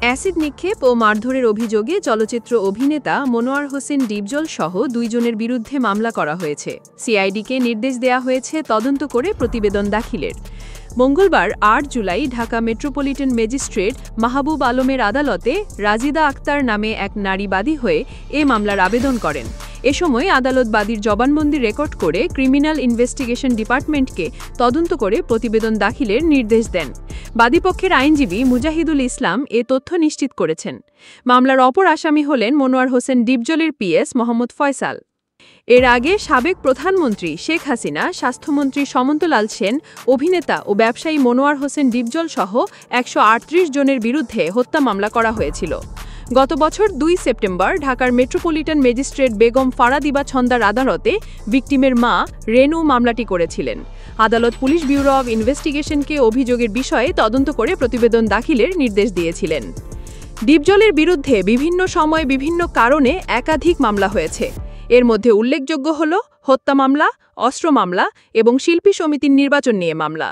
Acid নিক্ষেপ ও মারধরের অভিযোগে চলচ্চিত্র অভিনেতা মনোয়ার হোসেন ডিপজল সহ দুইজনের বিরুদ্ধে মামলা করা হয়েছে। সিআইডিকে নির্দেশ দেয়া হয়েছে তদন্ত করে প্রতিবেদন দাখিলের। মঙ্গলবার ৮ জুলাই ঢাকা মেট্রোপলিটন ম্যাজিস্ট্রেট মাহবুব আলমের আদালতে রাজিদা আক্তার নামে এক নারী বাদী হয়ে এ মামলার আবেদন করেন। এ সময় আদালত বাদীর জবানবন্দি রেকর্ড করে ক্রিমিনাল ইনভেস্টিগেশন ডিপার্টমেন্টকে তদন্ত করে প্রতিবেদন দাখিলের নির্দেশ দেন। বাদীপক্ষের আইনজীবী মুজাহিদুল ইসলাম এ তথ্য নিশ্চিত করেছেন। মামলার অপর আসামি হলেন মনোয়ার হোসেন ডিপজলের পিএস মোহাম্মদ ফয়সাল। এর আগে সাবেক প্রধানমন্ত্রী শেখ হাসিনা, স্বাস্থ্যমন্ত্রী সমন্তলাল সেন, অভিনেতা ও ব্যবসায়ী মনোয়ার হোসেন ডিপজল সহ ১৩৮ জনের বিরুদ্ধে হত্যা মামলা করা হয়েছিল। গত বছর ২ সেপ্টেম্বর ঢাকার মেট্রোপলিটন ম্যাজিস্ট্রেট বেগম ফারাদিবা ছন্দার আদালতে ভিকটিমের মা রেনু মামলাটি করেছিলেন। আদালত পুলিশ ব্যুরো অব ইনভেস্টিগেশনকে অভিযোগের বিষয়ে তদন্ত করে প্রতিবেদন দাখিলের নির্দেশ দিয়েছিলেন। ডিপজলের বিরুদ্ধে বিভিন্ন সময়ে বিভিন্ন কারণে একাধিক মামলা হয়েছে। এর মধ্যে উল্লেখযোগ্য হল হত্যা মামলা, অস্ত্র মামলা এবং শিল্পী সমিতির নির্বাচন নিয়ে মামলা।